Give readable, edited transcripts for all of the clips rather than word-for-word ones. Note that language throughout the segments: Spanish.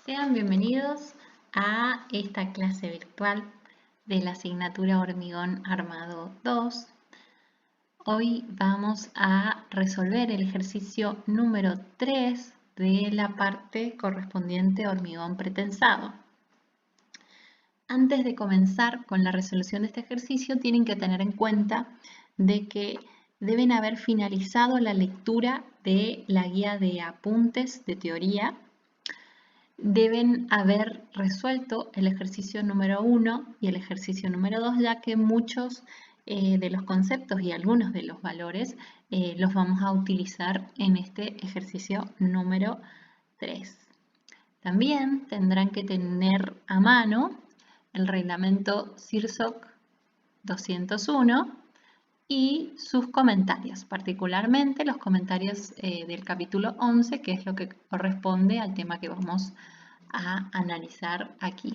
Sean bienvenidos a esta clase virtual de la asignatura Hormigón Armado 2. Hoy vamos a resolver el ejercicio número 3 de la parte correspondiente a hormigón pretensado. Antes de comenzar con la resolución de este ejercicio, tienen que tener en cuenta de que deben haber finalizado la lectura de la guía de apuntes de teoría. Deben haber resuelto el ejercicio número 1 y el ejercicio número 2, ya que muchos de los conceptos y algunos de los valores los vamos a utilizar en este ejercicio número 3. También tendrán que tener a mano el reglamento CIRSOC 201 y sus comentarios, particularmente los comentarios del capítulo 11, que es lo que corresponde al tema que vamos a analizar aquí.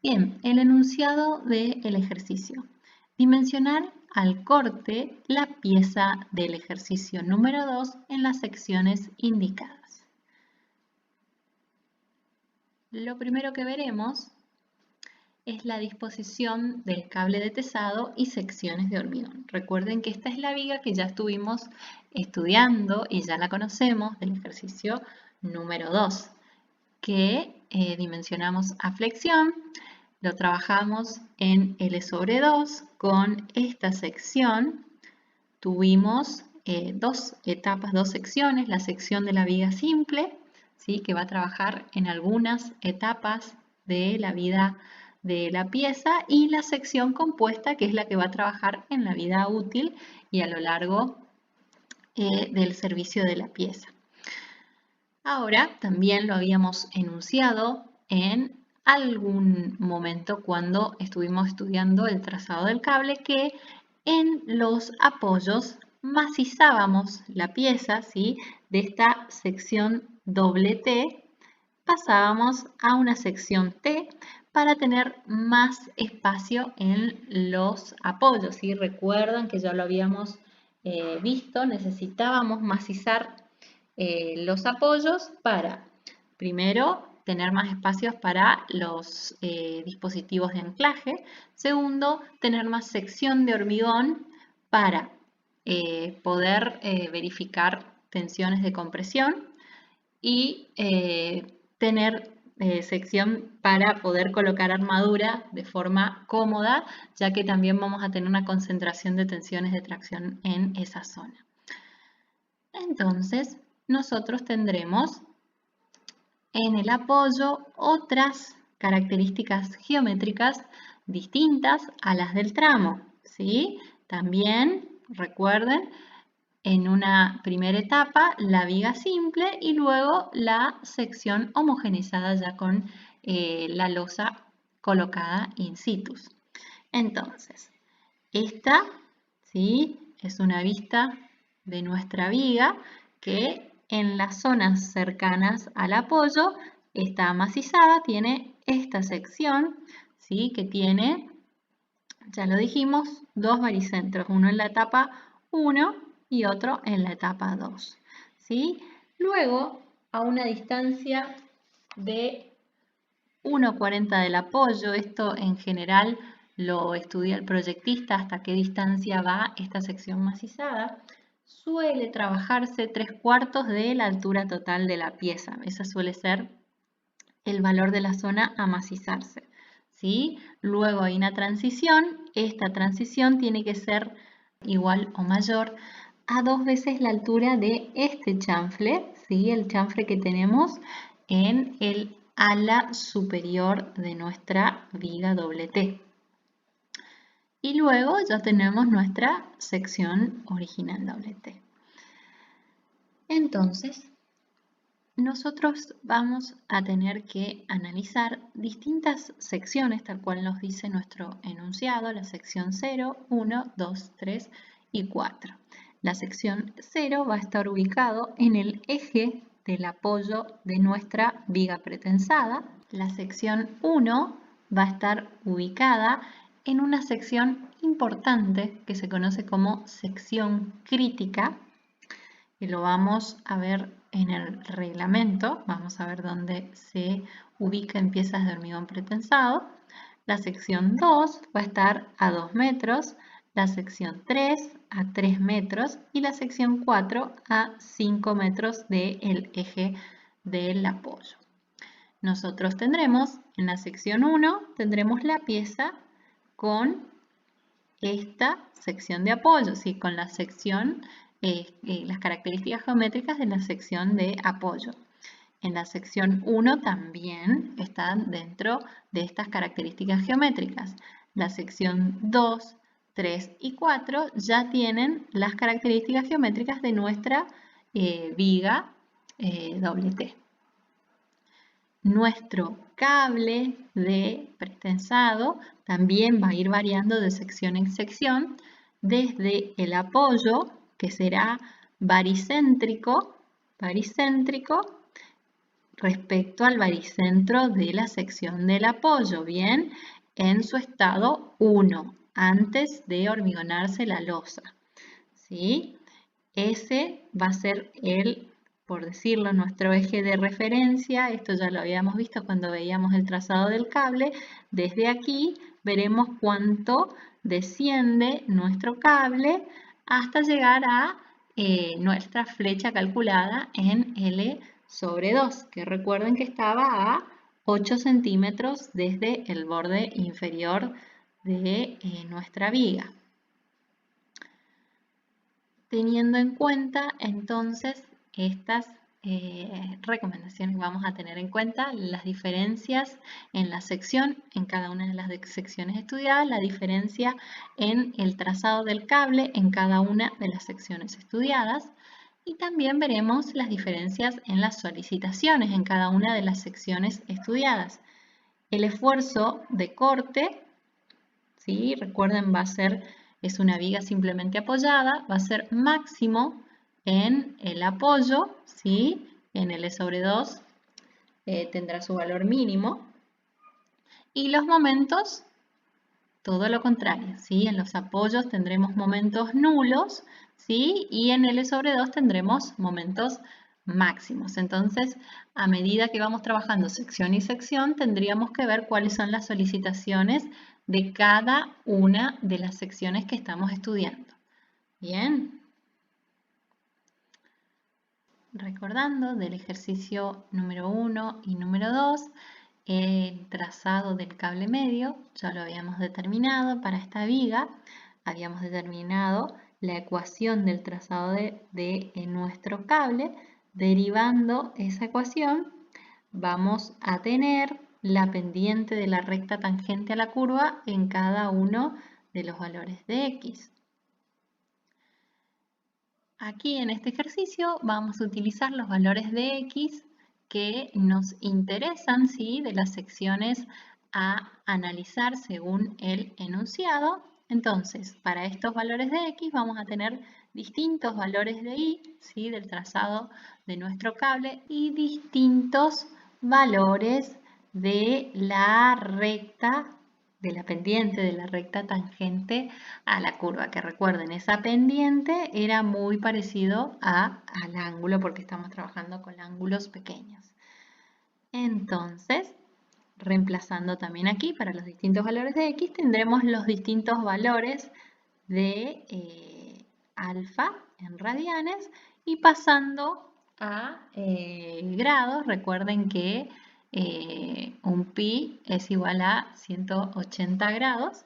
Bien, el enunciado del ejercicio. Dimensionar al corte la pieza del ejercicio número 2 en las secciones indicadas. Lo primero que veremos es la disposición del cable de tesado y secciones de hormigón. Recuerden que esta es la viga que ya estuvimos estudiando y ya la conocemos del ejercicio número 2, que dimensionamos a flexión, lo trabajamos en L/2 con esta sección. Tuvimos dos etapas, dos secciones, la sección de la viga simple, ¿sí? Que va a trabajar en algunas etapas de la vida de la pieza, y la sección compuesta, que es la que va a trabajar en la vida útil y a lo largo del servicio de la pieza. Ahora, también lo habíamos enunciado en algún momento cuando estuvimos estudiando el trazado del cable, que en los apoyos macizábamos la pieza, ¿sí? De esta sección doble T, pasábamos a una sección T para tener más espacio en los apoyos, ¿sí? Recuerdan que ya lo habíamos visto, necesitábamos macizar los apoyos para, primero, tener más espacios para los dispositivos de anclaje. Segundo, tener más sección de hormigón para poder verificar tensiones de compresión y tener sección para poder colocar armadura de forma cómoda, ya que también vamos a tener una concentración de tensiones de tracción en esa zona. Entonces, nosotros tendremos en el apoyo otras características geométricas distintas a las del tramo, ¿sí? También, recuerden, en una primera etapa la viga simple y luego la sección homogeneizada ya con la losa colocada in situ. Entonces, esta, ¿sí? Es una vista de nuestra viga que en las zonas cercanas al apoyo está macizada, tiene esta sección, ¿sí? Que tiene, ya lo dijimos, dos baricentros, uno en la etapa 1 y otro en la etapa 2, ¿sí? Luego, a una distancia de 1,40 del apoyo, esto en general lo estudia el proyectista, hasta qué distancia va esta sección macizada, suele trabajarse 3/4 de la altura total de la pieza. Ese suele ser el valor de la zona a macizarse, ¿sí? Luego hay una transición. Esta transición tiene que ser igual o mayor a 2 veces la altura de este chanfle, ¿sí? El chanfle que tenemos en el ala superior de nuestra viga doble T. Y luego ya tenemos nuestra sección original doble T. Entonces, nosotros vamos a tener que analizar distintas secciones, tal cual nos dice nuestro enunciado, la sección 0, 1, 2, 3 y 4. La sección 0 va a estar ubicado en el eje del apoyo de nuestra viga pretensada. La sección 1 va a estar ubicada en una sección importante que se conoce como sección crítica, y lo vamos a ver en el reglamento, vamos a ver dónde se ubica en piezas de hormigón pretensado. La sección 2 va a estar a 2 metros, la sección 3 a 3 metros y la sección 4 a 5 metros del eje del apoyo. Nosotros tendremos, en la sección 1, tendremos la pieza con esta sección de apoyo, ¿sí? Con la sección, las características geométricas de la sección de apoyo. En la sección 1 también están dentro de estas características geométricas. La sección 2, 3 y 4 ya tienen las características geométricas de nuestra viga doble T. Nuestro cable de pretensado también va a ir variando de sección en sección, desde el apoyo, que será baricéntrico, respecto al baricentro de la sección del apoyo, bien, en su estado 1, antes de hormigonarse la losa, ¿sí? Ese va a ser por decirlo, nuestro eje de referencia. Esto ya lo habíamos visto cuando veíamos el trazado del cable. Desde aquí veremos cuánto desciende nuestro cable hasta llegar a nuestra flecha calculada en L/2, que recuerden que estaba a 8 centímetros desde el borde inferior de nuestra viga. Teniendo en cuenta entonces estas recomendaciones, vamos a tener en cuenta las diferencias en la sección, en cada una de las secciones estudiadas, la diferencia en el trazado del cable en cada una de las secciones estudiadas, y también veremos las diferencias en las solicitaciones en cada una de las secciones estudiadas. El esfuerzo de corte, ¿sí? Recuerden, es una viga simplemente apoyada, va a ser máximo en el apoyo, ¿sí? En L/2 tendrá su valor mínimo. Y los momentos, todo lo contrario, ¿sí? En los apoyos tendremos momentos nulos, ¿sí? Y en L/2 tendremos momentos máximos. Entonces, a medida que vamos trabajando sección y sección, tendríamos que ver cuáles son las solicitaciones de cada una de las secciones que estamos estudiando. Bien. Recordando del ejercicio número 1 y número 2, el trazado del cable medio ya lo habíamos determinado para esta viga. Habíamos determinado la ecuación del trazado de nuestro cable. Derivando esa ecuación, vamos a tener la pendiente de la recta tangente a la curva en cada uno de los valores de x. Aquí en este ejercicio vamos a utilizar los valores de x que nos interesan, ¿sí? De las secciones a analizar según el enunciado. Entonces, para estos valores de x vamos a tener distintos valores de y, ¿sí? Del trazado de nuestro cable, y distintos valores de la recta, de la pendiente de la recta tangente a la curva, que recuerden, esa pendiente era muy parecido al ángulo porque estamos trabajando con ángulos pequeños. Entonces, reemplazando también aquí para los distintos valores de x, tendremos los distintos valores de alfa en radianes, y pasando a grados, recuerden que un pi es igual a 180 grados.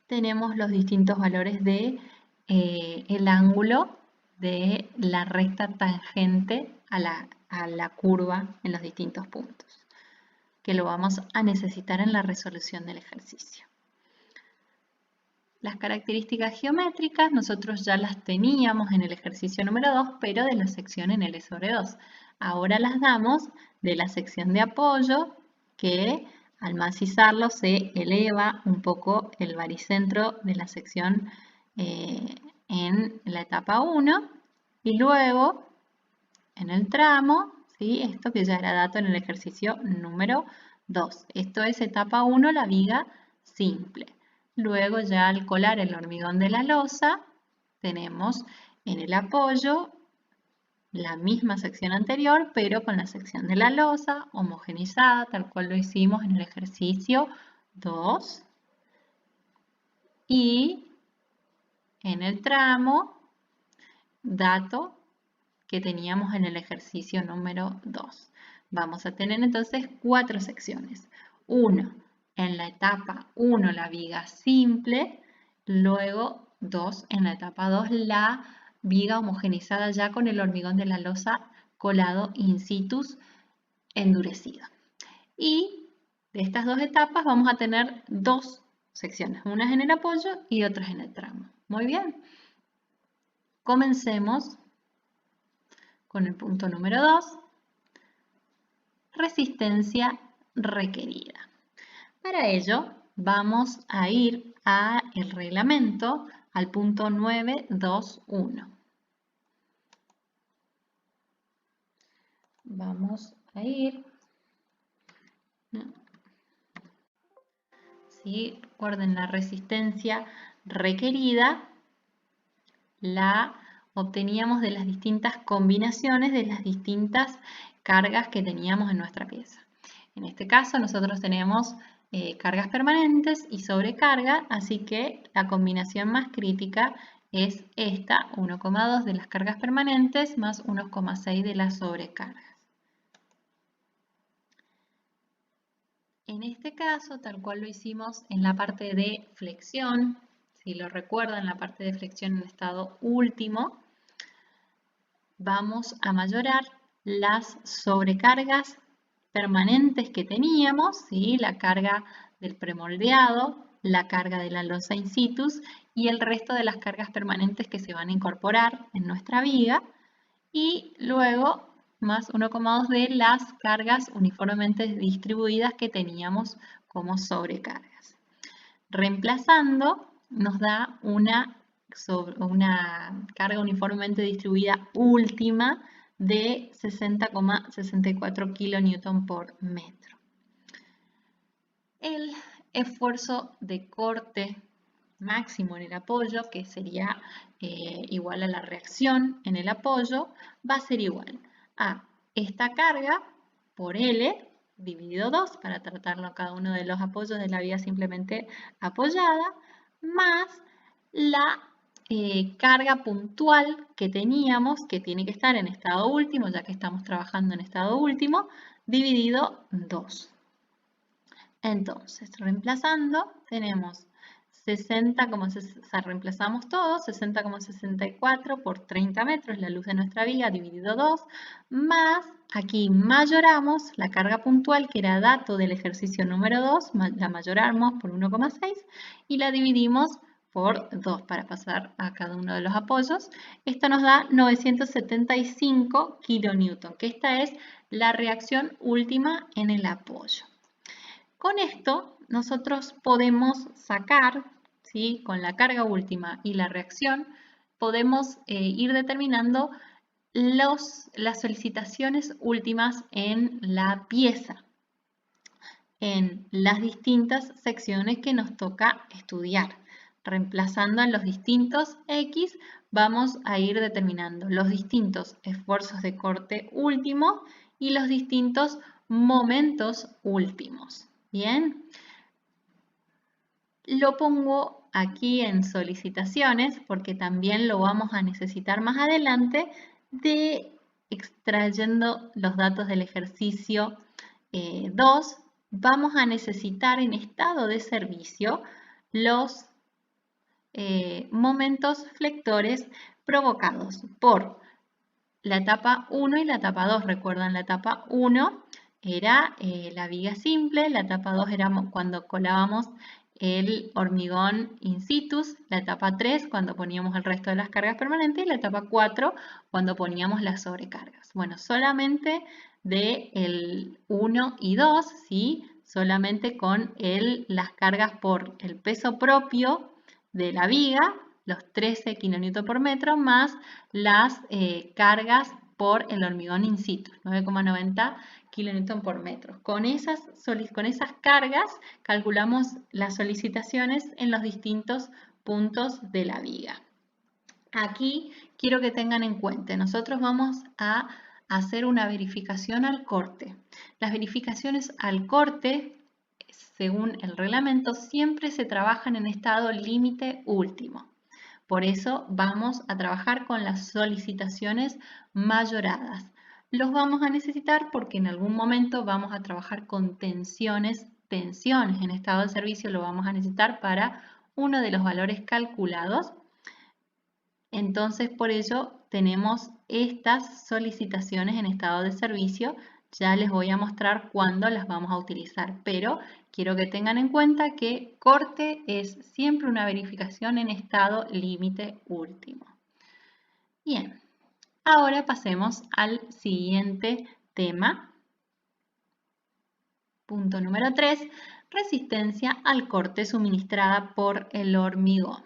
Tenemos los distintos valores de el ángulo de la recta tangente a la curva en los distintos puntos, que lo vamos a necesitar en la resolución del ejercicio. Las características geométricas nosotros ya las teníamos en el ejercicio número 2, pero de la sección en L/2. Ahora las damos de la sección de apoyo, que al macizarlo se eleva un poco el baricentro de la sección en la etapa 1, y luego en el tramo, ¿sí? Esto que ya era dato en el ejercicio número 2. Esto es etapa 1, la viga simple. Luego ya al colar el hormigón de la losa, tenemos en el apoyo la misma sección anterior, pero con la sección de la losa homogeneizada, tal cual lo hicimos en el ejercicio 2. Y en el tramo, dato que teníamos en el ejercicio número 2. Vamos a tener entonces 4 secciones. 1, en la etapa 1 la viga simple, luego 2, en la etapa 2 la viga homogenizada ya con el hormigón de la losa colado in situ endurecido. Y de estas 2 etapas vamos a tener 2 secciones, unas en el apoyo y otras en el tramo. Muy bien. Comencemos con el punto número 2, resistencia requerida. Para ello vamos a ir al reglamento, al punto 921. Vamos a ir, ¿sí? Recuerden, la resistencia requerida la obteníamos de las distintas combinaciones de las distintas cargas que teníamos en nuestra pieza. En este caso nosotros tenemos cargas permanentes y sobrecarga, así que la combinación más crítica es esta, 1,2 de las cargas permanentes más 1,6 de las sobrecargas. En este caso, tal cual lo hicimos en la parte de flexión, si lo recuerdan, la parte de flexión en estado último, vamos a mayorar las sobrecargas permanentes que teníamos, ¿sí? La carga del premoldeado, la carga de la losa in situ y el resto de las cargas permanentes que se van a incorporar en nuestra viga, y luego más 1,2 de las cargas uniformemente distribuidas que teníamos como sobrecargas. Reemplazando nos da una carga uniformemente distribuida última de 60,64 kN por metro. El esfuerzo de corte máximo en el apoyo, que sería igual a la reacción en el apoyo, va a ser igual a esta carga por L dividido 2, para tratarlo cada uno de los apoyos de la viga simplemente apoyada, más la carga puntual que teníamos, que tiene que estar en estado último, ya que estamos trabajando en estado último, dividido 2. Entonces, reemplazando, tenemos 60, reemplazamos todo, 60,64 por 30 metros, la luz de nuestra viga dividido 2, más aquí mayoramos la carga puntual, que era dato del ejercicio número 2, la mayoramos por 1,6 y la dividimos por 2 para pasar a cada uno de los apoyos. Esto nos da 975 kN, que esta es la reacción última en el apoyo. Con esto nosotros podemos sacar, ¿sí? Con la carga última y la reacción, podemos ir determinando las solicitaciones últimas en la pieza, en las distintas secciones que nos toca estudiar. Reemplazando en los distintos X, vamos a ir determinando los distintos esfuerzos de corte último y los distintos momentos últimos. Bien, lo pongo aquí en solicitaciones porque también lo vamos a necesitar más adelante, de extrayendo los datos del ejercicio 2, vamos a necesitar en estado de servicio los momentos flectores provocados por la etapa 1 y la etapa 2. Recuerdan, la etapa 1 era la viga simple, la etapa 2 era cuando colábamos el hormigón in situ, la etapa 3 cuando poníamos el resto de las cargas permanentes y la etapa 4 cuando poníamos las sobrecargas. Bueno, solamente del 1 y 2, ¿sí? Solamente con las cargas por el peso propio de la viga, los 13 kN por metro, más las cargas por el hormigón in situ, 9,90 kN por metro. Con esas cargas calculamos las solicitaciones en los distintos puntos de la viga. Aquí quiero que tengan en cuenta, nosotros vamos a hacer una verificación al corte. Las verificaciones al corte, según el reglamento, siempre se trabajan en estado límite último. Por eso vamos a trabajar con las solicitaciones mayoradas. Los vamos a necesitar porque en algún momento vamos a trabajar con tensiones en estado de servicio, lo vamos a necesitar para uno de los valores calculados. Entonces, por ello tenemos estas solicitaciones en estado de servicio. Ya les voy a mostrar cuándo las vamos a utilizar, pero quiero que tengan en cuenta que corte es siempre una verificación en estado límite último. Bien, ahora pasemos al siguiente tema. Punto número 3, resistencia al corte suministrada por el hormigón.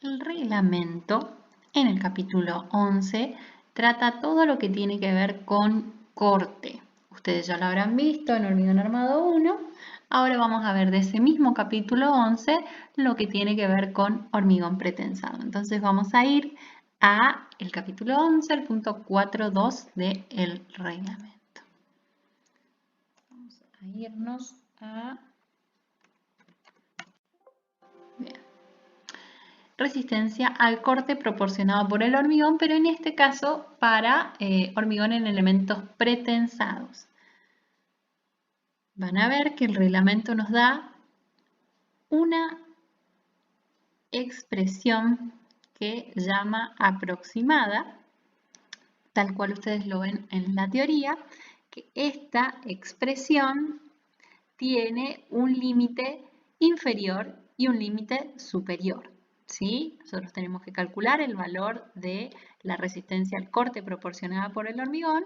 El reglamento en el capítulo 11 trata todo lo que tiene que ver con corte. Ustedes ya lo habrán visto en hormigón armado 1. Ahora vamos a ver de ese mismo capítulo 11 lo que tiene que ver con hormigón pretensado. Entonces vamos a ir a el capítulo 11, el punto 4.2 del reglamento. Vamos a irnos a... Bien. Resistencia al corte proporcionado por el hormigón, pero en este caso para hormigón en elementos pretensados. Van a ver que el reglamento nos da una expresión que llama aproximada, tal cual ustedes lo ven en la teoría, que esta expresión tiene un límite inferior y un límite superior. ¿Sí? Nosotros tenemos que calcular el valor de la resistencia al corte proporcionada por el hormigón,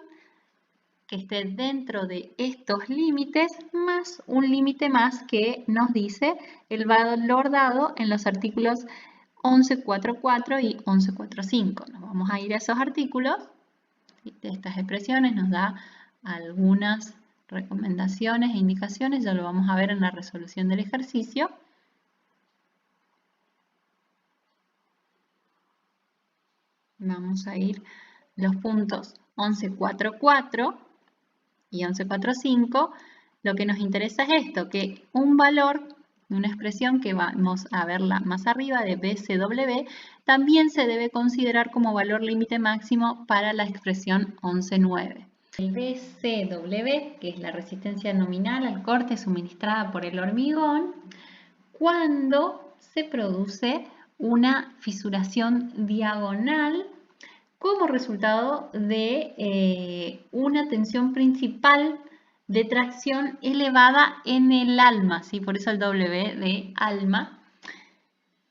que esté dentro de estos límites, más un límite más que nos dice el valor dado en los artículos 11.4.4 y 11.4.5. Nos vamos a ir a esos artículos. De estas expresiones nos da algunas recomendaciones e indicaciones, ya lo vamos a ver en la resolución del ejercicio. Vamos a ir los puntos 11.4.4 y 11.4.5. Lo que nos interesa es esto, que un valor de una expresión que vamos a verla más arriba de BCW también se debe considerar como valor límite máximo para la expresión 11.9. El BCW, que es la resistencia nominal al corte suministrada por el hormigón, cuando se produce una fisuración diagonal como resultado de una tensión principal de tracción elevada en el alma, ¿sí? Por eso el W de alma.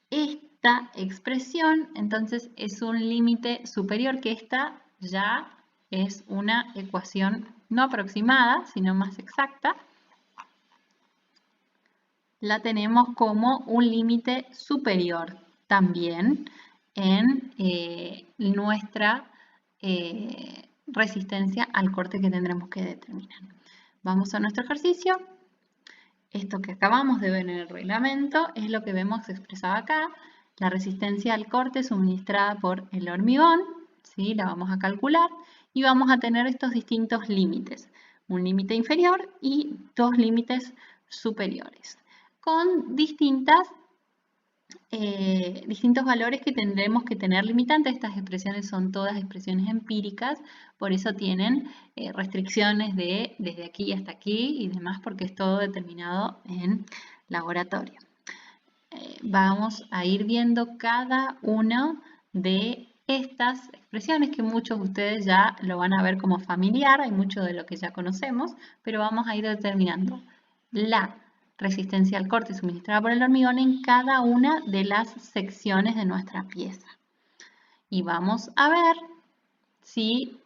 Esta expresión entonces es un límite superior, que esta ya es una ecuación no aproximada, sino más exacta. La tenemos como un límite superior también en nuestra resistencia al corte que tendremos que determinar. Vamos a nuestro ejercicio. Esto que acabamos de ver en el reglamento es lo que vemos expresado acá. La resistencia al corte suministrada por el hormigón, ¿sí? La vamos a calcular y vamos a tener estos distintos límites. Un límite inferior y dos límites superiores, con distintos valores que tendremos que tener limitantes. Estas expresiones son todas expresiones empíricas, por eso tienen restricciones de desde aquí hasta aquí y demás, porque es todo determinado en laboratorio. Vamos a ir viendo cada una de estas expresiones que muchos de ustedes ya lo van a ver como familiar, hay mucho de lo que ya conocemos, pero vamos a ir determinando la resistencia al corte suministrada por el hormigón en cada una de las secciones de nuestra pieza. Y vamos a ver si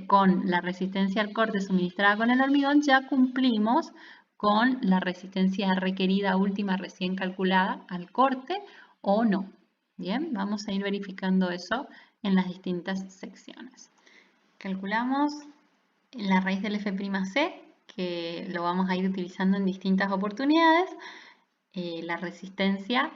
con la resistencia al corte suministrada con el hormigón ya cumplimos con la resistencia requerida última recién calculada al corte o no. Bien, vamos a ir verificando eso en las distintas secciones. Calculamos la raíz del F'C, que lo vamos a ir utilizando en distintas oportunidades, la resistencia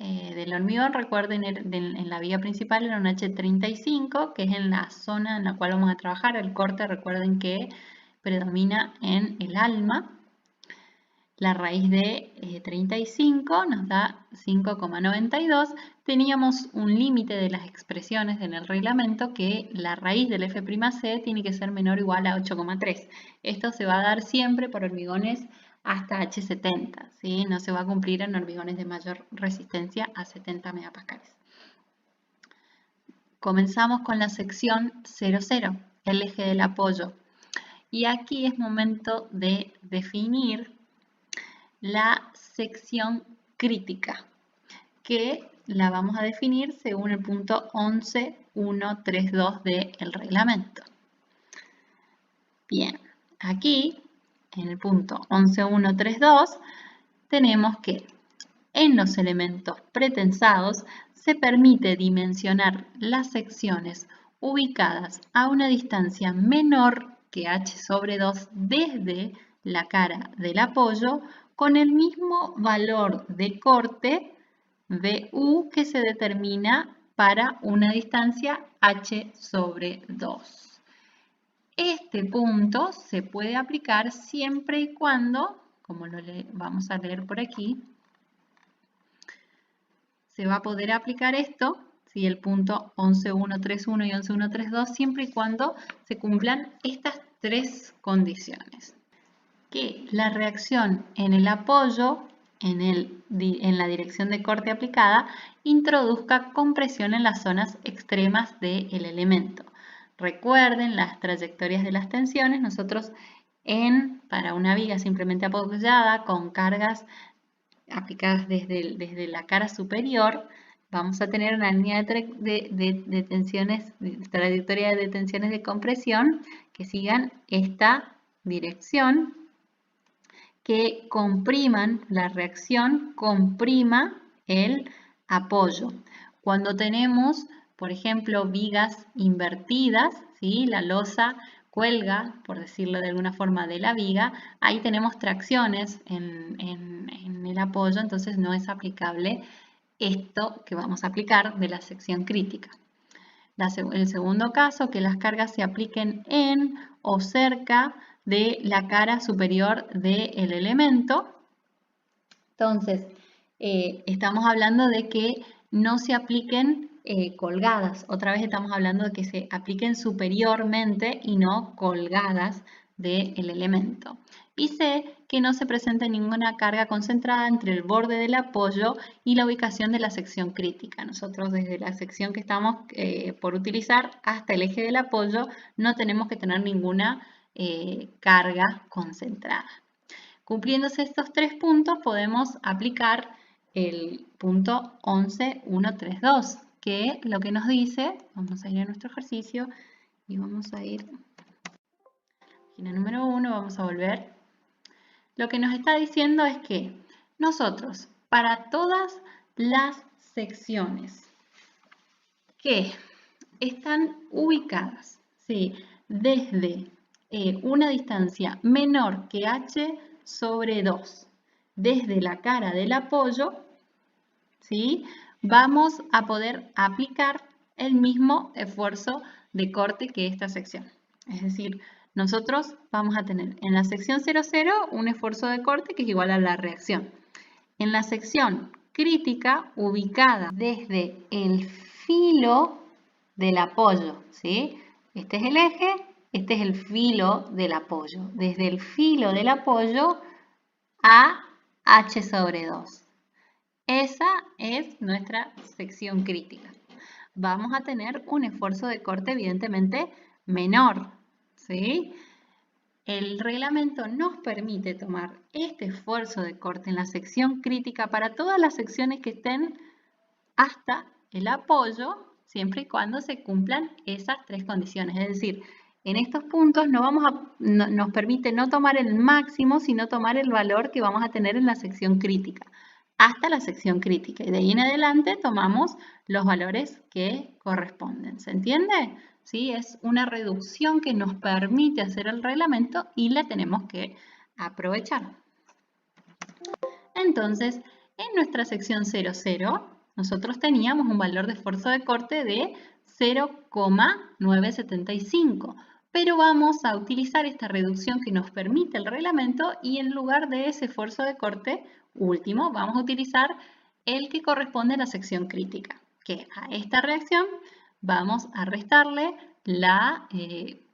del hormigón, recuerden, en la viga principal era un H35, que es en la zona en la cual vamos a trabajar. El corte, recuerden que predomina en el alma. La raíz de 35 nos da 5,92. Teníamos un límite de las expresiones en el reglamento que la raíz del F'C tiene que ser menor o igual a 8,3. Esto se va a dar siempre por hormigones hasta H70, ¿sí? No se va a cumplir en hormigones de mayor resistencia a 70 megapascales. Comenzamos con la sección 00, el eje del apoyo. Y aquí es momento de definir la sección crítica, que la vamos a definir según el punto 11.132 del reglamento. Bien, aquí en el punto 11.132 tenemos que en los elementos pretensados se permite dimensionar las secciones ubicadas a una distancia menor que h sobre 2 desde la cara del apoyo con el mismo valor de corte VU que se determina para una distancia h sobre 2. Este punto se puede aplicar siempre y cuando, como lo vamos a leer por aquí, se va a poder aplicar esto, ¿sí? El punto 11.131 y 11.132, siempre y cuando se cumplan estas tres condiciones. Que la reacción en el apoyo, en la dirección de corte aplicada, introduzca compresión en las zonas extremas del elemento. Recuerden las trayectorias de las tensiones. Nosotros para una viga simplemente apoyada con cargas aplicadas desde la cara superior, vamos a tener una línea de tensiones, trayectoria de tensiones de compresión que sigan esta dirección, que compriman la reacción, comprima el apoyo. Cuando tenemos, por ejemplo, vigas invertidas, ¿sí? La losa cuelga, por decirlo de alguna forma, de la viga, ahí tenemos tracciones en el apoyo, entonces no es aplicable esto que vamos a aplicar de la sección crítica. El segundo caso, que las cargas se apliquen en o cerca de la cara superior del elemento. Entonces, estamos hablando de que no se apliquen colgadas. Otra vez estamos hablando de que se apliquen superiormente y no colgadas del elemento. Y C, que no se presente ninguna carga concentrada entre el borde del apoyo y la ubicación de la sección crítica. Nosotros desde la sección que estamos por utilizar hasta el eje del apoyo no tenemos que tener ninguna carga concentrada. Cumpliéndose estos tres puntos podemos aplicar el punto 11.132, que lo que nos dice, vamos a ir a nuestro ejercicio y vamos a ir a la página número 1, vamos a volver. Lo que nos está diciendo es que nosotros, para todas las secciones que están ubicadas, ¿sí?, desde una distancia menor que h sobre 2, desde la cara del apoyo, ¿sí?, vamos a poder aplicar el mismo esfuerzo de corte que esta sección. Es decir, nosotros vamos a tener en la sección 00 un esfuerzo de corte que es igual a la reacción. En la sección crítica, ubicada desde el filo del apoyo, ¿sí? Este es el eje, este es el filo del apoyo. Desde el filo del apoyo a h sobre 2. Esa es nuestra sección crítica. Vamos a tener un esfuerzo de corte evidentemente menor, ¿sí? El reglamento nos permite tomar este esfuerzo de corte en la sección crítica para todas las secciones que estén hasta el apoyo, siempre y cuando se cumplan esas tres condiciones. Es decir, en estos puntos nos permite no tomar el máximo, sino tomar el valor que vamos a tener en la sección crítica, hasta la sección crítica. Y de ahí en adelante tomamos los valores que corresponden. ¿Se entiende? ¿Sí? Es una reducción que nos permite hacer el reglamento y la tenemos que aprovechar. Entonces, en nuestra sección 00 nosotros teníamos un valor de esfuerzo de corte de 0,975. Pero vamos a utilizar esta reducción que nos permite el reglamento y en lugar de ese esfuerzo de corte último, vamos a utilizar el que corresponde a la sección crítica, que a esta reacción vamos a restarle la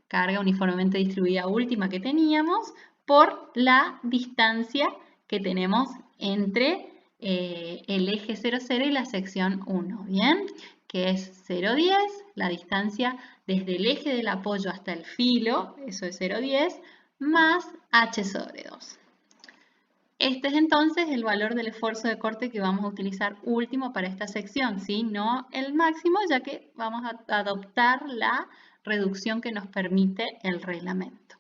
carga uniformemente distribuida última que teníamos por la distancia que tenemos entre el eje 0, 0 y la sección 1, ¿bien? Que es 0,10, la distancia desde el eje del apoyo hasta el filo, eso es 0,10, más h sobre 2. Este es entonces el valor del esfuerzo de corte que vamos a utilizar último para esta sección, ¿sí? No el máximo, ya que vamos a adoptar la reducción que nos permite el reglamento.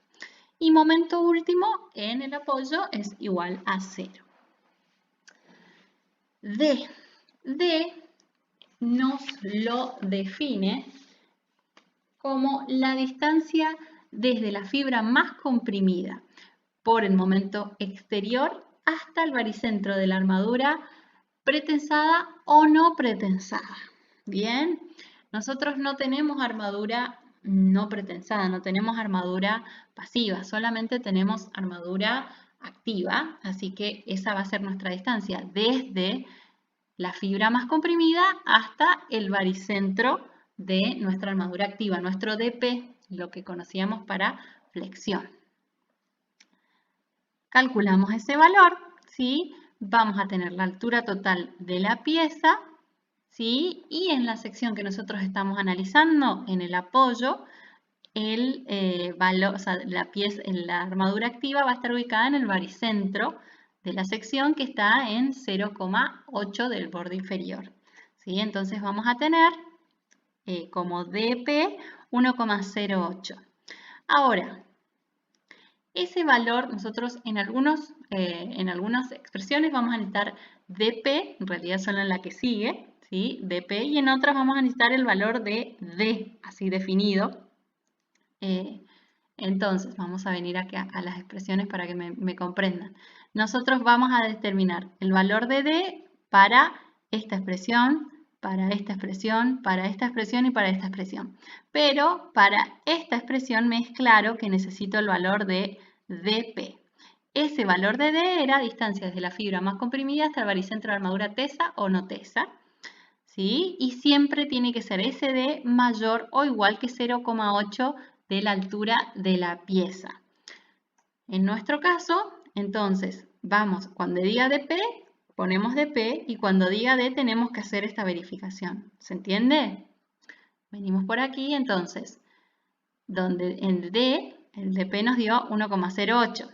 Y momento último en el apoyo es igual a 0. D nos lo define como la distancia desde la fibra más comprimida por el momento exterior hasta el baricentro de la armadura pretensada o no pretensada. Bien, nosotros no tenemos armadura no pretensada, no tenemos armadura pasiva, solamente tenemos armadura activa, así que esa va a ser nuestra distancia desde la fibra más comprimida hasta el baricentro de nuestra armadura activa, nuestro DP, lo que conocíamos para flexión. Calculamos ese valor, ¿sí? Vamos a tener la altura total de la pieza, ¿sí? Y en la sección que nosotros estamos analizando, en el apoyo, el valor, o sea, la armadura activa va a estar ubicada en el baricentro de la sección que está en 0,8 del borde inferior, ¿sí? Entonces vamos a tener como DP 1,08. Ahora, ese valor nosotros en algunas expresiones vamos a necesitar DP, en realidad solo en la que sigue, ¿sí? DP, y en otras vamos a necesitar el valor de D, así definido. Entonces, vamos a venir aquí a las expresiones para que me comprendan. Nosotros vamos a determinar el valor de D para esta expresión, para esta expresión, para esta expresión y para esta expresión. Pero para esta expresión me es claro que necesito el valor de DP. Ese valor de D era distancia desde la fibra más comprimida hasta el baricentro de armadura tesa o no tesa, ¿sí? Y siempre tiene que ser ese D mayor o igual que 0,8 de la altura de la pieza. En nuestro caso, entonces, vamos, cuando diga DP, ponemos DP y cuando diga D tenemos que hacer esta verificación. ¿Se entiende? Venimos por aquí, entonces, donde en D, el DP nos dio 1,08.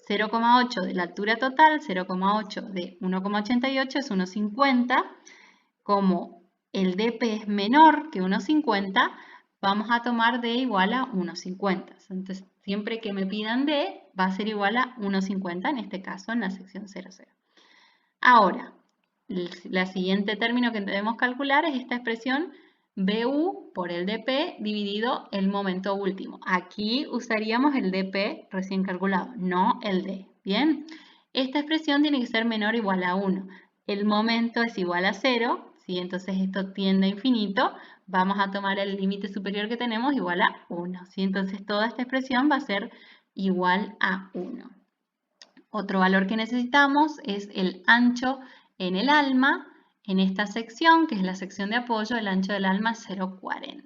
0,8 de la altura total, 0,8 de 1,88 es 1,50. Como el DP es menor que 1,50, vamos a tomar D igual a 1,50. Entonces, siempre que me pidan D, va a ser igual a 1,50, en este caso en la sección 0,0. Ahora, el siguiente término que debemos calcular es esta expresión BU por el DP dividido el momento último. Aquí usaríamos el DP recién calculado, no el D. Bien, esta expresión tiene que ser menor o igual a 1. El momento es igual a 0, ¿sí? Entonces esto tiende a infinito. Vamos a tomar el límite superior que tenemos igual a 1, ¿sí? Entonces toda esta expresión va a ser igual a 1. Otro valor que necesitamos es el ancho en el alma. En esta sección, que es la sección de apoyo, el ancho del alma es 0,40.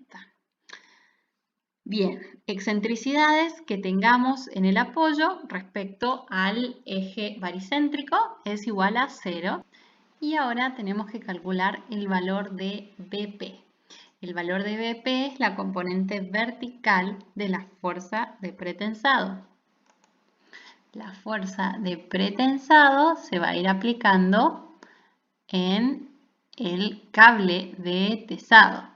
Bien, excentricidades que tengamos en el apoyo respecto al eje baricéntrico es igual a 0. Y ahora tenemos que calcular el valor de BP. El valor de BP es la componente vertical de la fuerza de pretensado. La fuerza de pretensado se va a ir aplicando en el cable de tesado.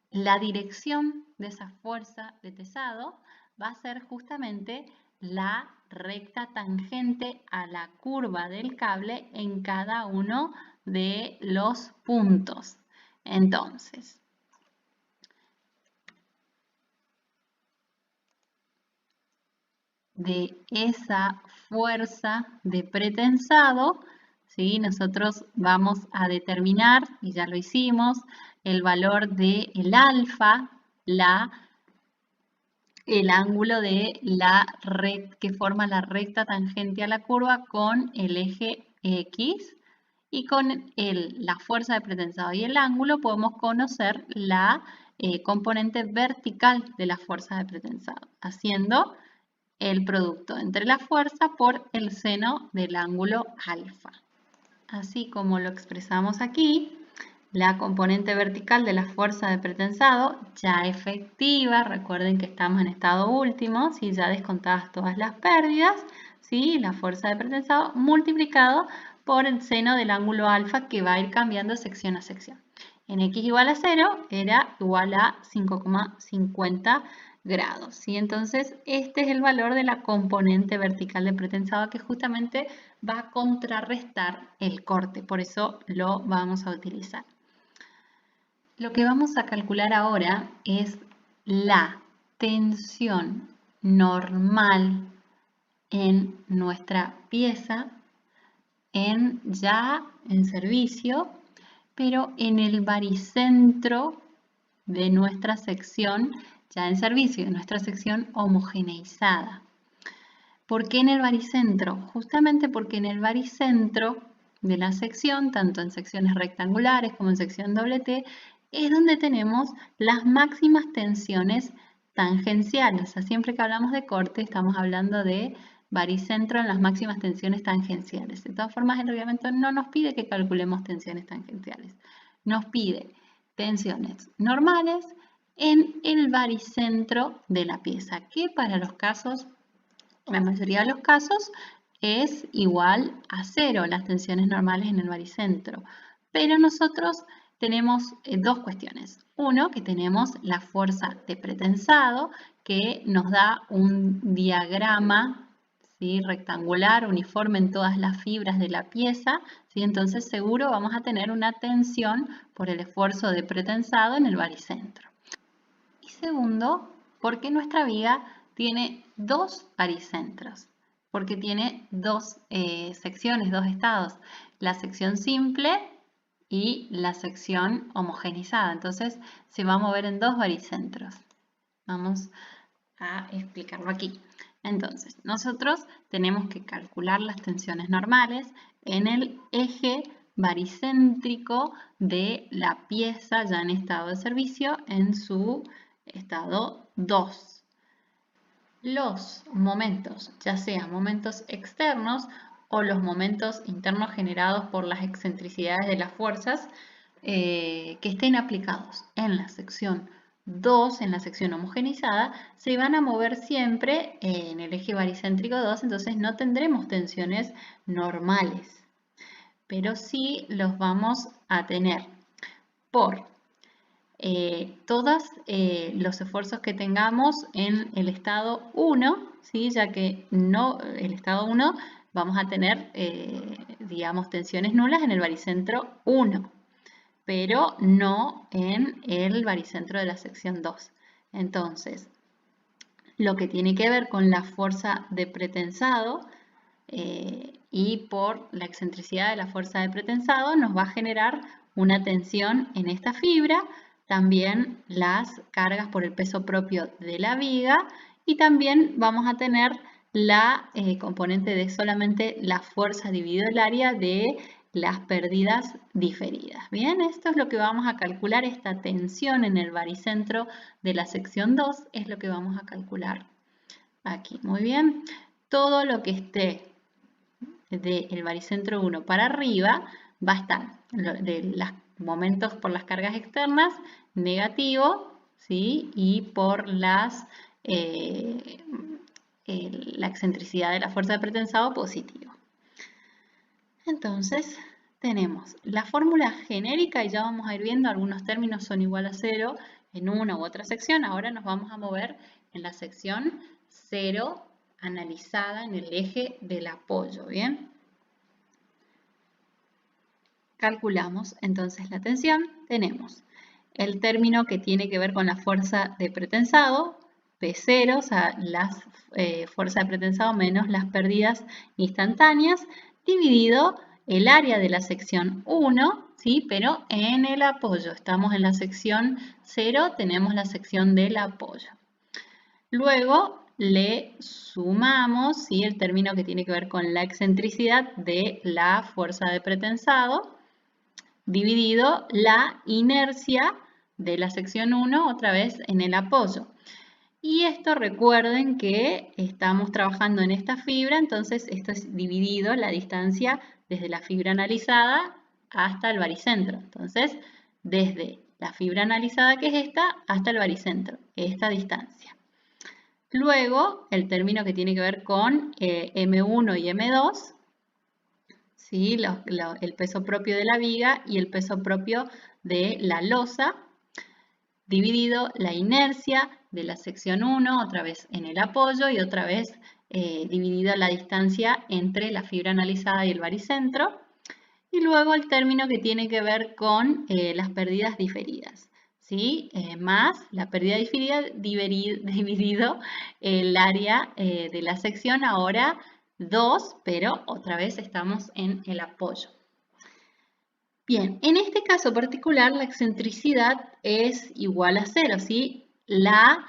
La dirección de esa fuerza de tesado va a ser justamente la recta tangente a la curva del cable en cada uno de los puntos. Entonces, de esa fuerza de pretensado ¿sí? Nosotros vamos a determinar, y ya lo hicimos, el valor del alfa, el ángulo de la red que forma la recta tangente a la curva con el eje X, y con la fuerza de pretensado y el ángulo podemos conocer la componente vertical de la fuerza de pretensado, haciendo el producto entre la fuerza por el seno del ángulo alfa. Así como lo expresamos aquí, la componente vertical de la fuerza de pretensado ya efectiva, recuerden que estamos en estado último, si ya descontadas todas las pérdidas, ¿sí? La fuerza de pretensado multiplicado por el seno del ángulo alfa que va a ir cambiando sección a sección. En x igual a 0 era igual a 5,50 grados, ¿sí? Entonces este es el valor de la componente vertical de pretensado que justamente va a contrarrestar el corte, por eso lo vamos a utilizar. Lo que vamos a calcular ahora es la tensión normal en nuestra pieza ya en servicio, pero en el baricentro de nuestra sección ya en servicio, de nuestra sección homogeneizada. ¿Por qué en el baricentro? Justamente porque en el baricentro de la sección, tanto en secciones rectangulares como en sección doble T, es donde tenemos las máximas tensiones tangenciales. O sea, siempre que hablamos de corte estamos hablando de baricentro en las máximas tensiones tangenciales. De todas formas, el reglamento no nos pide que calculemos tensiones tangenciales. Nos pide tensiones normales en el baricentro de la pieza, que para los casos, la mayoría de los casos, es igual a 0 las tensiones normales en el baricentro. Pero nosotros tenemos dos cuestiones. Uno, que tenemos la fuerza de pretensado, que nos da un diagrama, ¿sí?, rectangular, uniforme en todas las fibras de la pieza, ¿sí? Entonces seguro vamos a tener una tensión por el esfuerzo de pretensado en el baricentro. Y segundo, porque nuestra viga tiene dos baricentros, porque tiene dos secciones, dos estados, la sección simple y la sección homogeneizada. Entonces se va a mover en dos baricentros. Vamos a explicarlo aquí. Entonces, nosotros tenemos que calcular las tensiones normales en el eje baricéntrico de la pieza ya en estado de servicio en su estado 2. Los momentos, ya sean momentos externos o los momentos internos generados por las excentricidades de las fuerzas que estén aplicados en la sección 2, en la sección homogeneizada, se van a mover siempre en el eje baricéntrico 2, entonces no tendremos tensiones normales, pero sí los vamos a tener por todos los esfuerzos que tengamos en el estado 1, ¿sí? Ya que no, el estado 1 vamos a tener, digamos, tensiones nulas en el baricentro 1, pero no en el baricentro de la sección 2. Entonces, lo que tiene que ver con la fuerza de pretensado y por la excentricidad de la fuerza de pretensado nos va a generar una tensión en esta fibra, también las cargas por el peso propio de la viga y también vamos a tener la componente de solamente la fuerza dividido el área de las pérdidas diferidas. Bien, esto es lo que vamos a calcular, esta tensión en el baricentro de la sección 2 es lo que vamos a calcular aquí. Muy bien, todo lo que esté del baricentro 1 para arriba va a estar de los momentos por las cargas externas negativo, ¿sí? Y por la excentricidad de la fuerza de pretensado positivo. Entonces tenemos la fórmula genérica y ya vamos a ir viendo, algunos términos son igual a 0 en una u otra sección. Ahora nos vamos a mover en la sección 0 analizada en el eje del apoyo, ¿bien? Calculamos entonces la tensión, tenemos el término que tiene que ver con la fuerza de pretensado, P0, o sea, la fuerza de pretensado menos las pérdidas instantáneas, dividido el área de la sección 1, ¿sí? Pero en el apoyo. Estamos en la sección 0, tenemos la sección del apoyo. Luego le sumamos, ¿sí? El término que tiene que ver con la excentricidad de la fuerza de pretensado, dividido la inercia de la sección 1 otra vez en el apoyo. Y esto recuerden que estamos trabajando en esta fibra, entonces esto es dividido la distancia desde la fibra analizada hasta el baricentro. Entonces, desde la fibra analizada que es esta hasta el baricentro, esta distancia. Luego, el término que tiene que ver con M1 y M2, ¿sí? El peso propio de la viga y el peso propio de la losa, dividido la inercia de la sección 1, otra vez en el apoyo y otra vez dividido la distancia entre la fibra analizada y el baricentro. Y luego el término que tiene que ver con las pérdidas diferidas, ¿sí? Más la pérdida diferida dividido el área de la sección, ahora 2, pero otra vez estamos en el apoyo. Bien, en este caso particular la excentricidad es igual a 0, ¿sí? La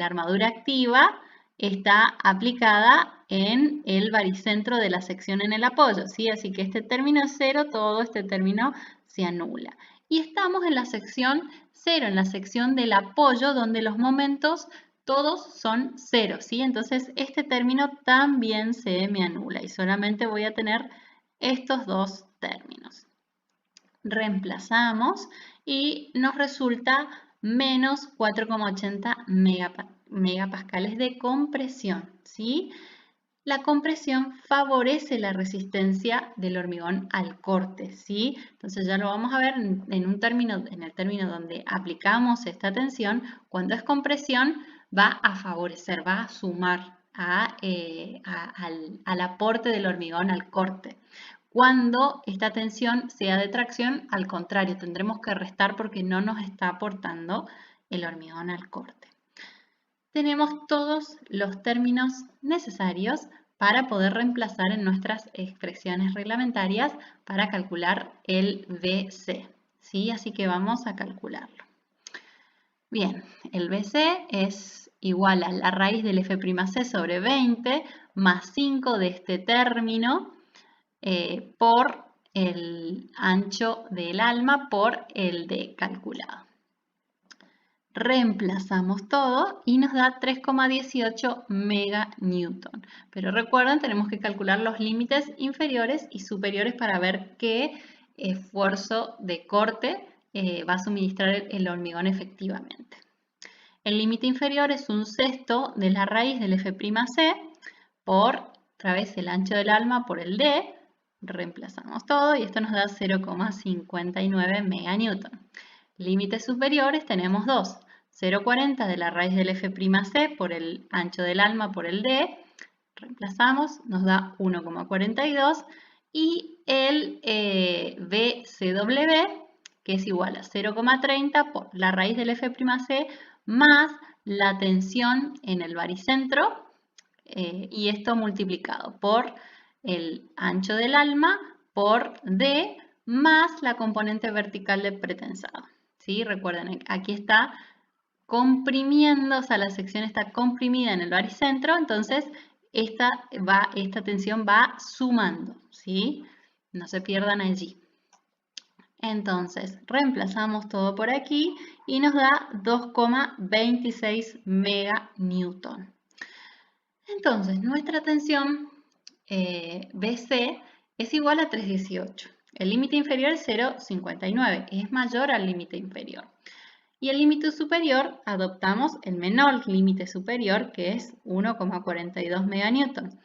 armadura activa está aplicada en el baricentro de la sección en el apoyo, ¿sí? Así que este término es 0, todo este término se anula. Y estamos en la sección 0, en la sección del apoyo, donde los momentos todos son 0, ¿sí? Entonces este término también se me anula y solamente voy a tener estos dos términos. Reemplazamos y nos resulta menos 4,80 megapascales de compresión, ¿sí? La compresión favorece la resistencia del hormigón al corte, ¿sí? Entonces ya lo vamos a ver en el término donde aplicamos esta tensión. Cuando es compresión va a favorecer, va a sumar al aporte del hormigón al corte. Cuando esta tensión sea de tracción, al contrario, tendremos que restar porque no nos está aportando el hormigón al corte. Tenemos todos los términos necesarios para poder reemplazar en nuestras expresiones reglamentarias para calcular el BC, ¿sí? Así que vamos a calcularlo. Bien, el BC es igual a la raíz del F'C sobre 20 más 5 de este término por el ancho del alma por el D calculado. Reemplazamos todo y nos da 3,18 meganewton. Pero recuerden, tenemos que calcular los límites inferiores y superiores para ver qué esfuerzo de corte va a suministrar el hormigón efectivamente. El límite inferior es 1/6 de la raíz del F'C por, otra vez, el ancho del alma por el D. Reemplazamos todo y esto nos da 0,59 meganewton. Límites superiores tenemos dos. 0,40 de la raíz del F'C por el ancho del alma por el D. Reemplazamos, nos da 1,42 y el BCW, que es igual a 0,30 por la raíz del F'C más la tensión en el baricentro y esto multiplicado por el ancho del alma por D más la componente vertical del pretensado. ¿Sí? Recuerden, aquí está comprimiendo, o sea, la sección está comprimida en el baricentro, entonces esta tensión va sumando, ¿sí? No se pierdan allí. Entonces, reemplazamos todo por aquí y nos da 2,26 meganewton. Entonces, nuestra tensión BC es igual a 3,18. El límite inferior es 0,59, es mayor al límite inferior. Y el límite superior, adoptamos el menor límite superior, que es 1,42 meganewton.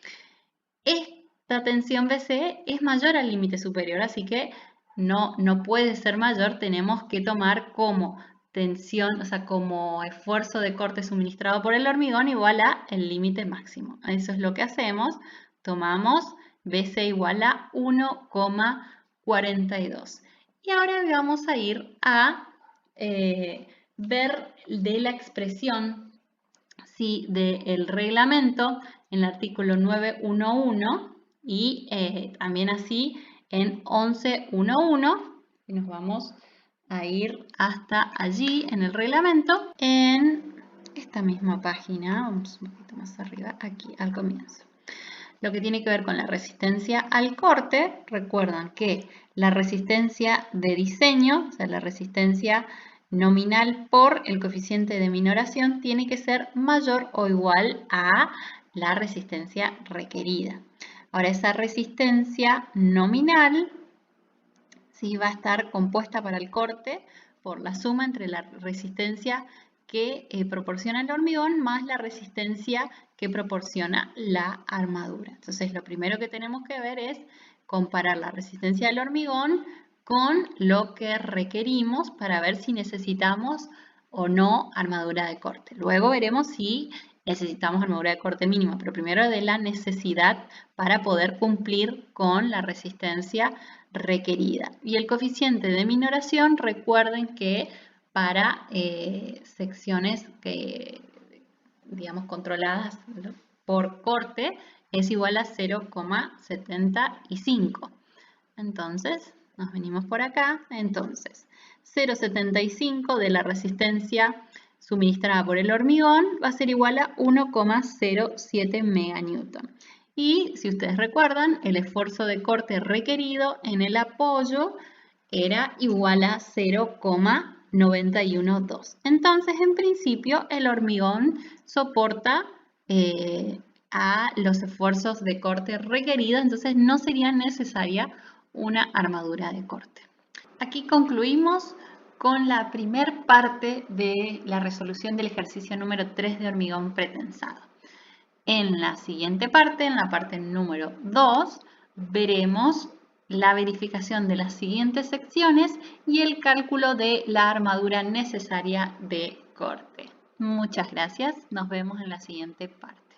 Esta tensión BC es mayor al límite superior, así que no puede ser mayor, tenemos que tomar como tensión, o sea, como esfuerzo de corte suministrado por el hormigón igual a el límite máximo. Eso es lo que hacemos, tomamos BC igual a 1,42. Y ahora vamos a ir a ver de la expresión, ¿sí?, del reglamento en el artículo 911 y también así en 1111. Y nos vamos a ir hasta allí en el reglamento, en esta misma página, vamos un poquito más arriba, aquí al comienzo. Lo que tiene que ver con la resistencia al corte, recuerdan que la resistencia de diseño, o sea, la resistencia nominal por el coeficiente de minoración, tiene que ser mayor o igual a la resistencia requerida. Ahora, esa resistencia nominal sí va a estar compuesta para el corte por la suma entre la resistencia que proporciona el hormigón más la resistencia que proporciona la armadura. Entonces, lo primero que tenemos que ver es comparar la resistencia del hormigón con lo que requerimos para ver si necesitamos o no armadura de corte. Luego veremos si necesitamos armadura de corte mínima, pero primero de la necesidad para poder cumplir con la resistencia requerida. Y el coeficiente de minoración, recuerden que para secciones que, digamos, controladas por corte es igual a 0,75. Entonces, nos venimos por acá. Entonces, 0,75 de la resistencia suministrada por el hormigón va a ser igual a 1,07 meganewton. Y si ustedes recuerdan, el esfuerzo de corte requerido en el apoyo era igual a 0,912. Entonces, en principio, el hormigón soporta a los esfuerzos de corte requeridos, entonces no sería necesaria una armadura de corte. Aquí concluimos con la primer parte de la resolución del ejercicio número 3 de hormigón pretensado. En la siguiente parte, en la parte número 2, veremos la verificación de las siguientes secciones y el cálculo de la armadura necesaria de corte. Muchas gracias, nos vemos en la siguiente parte.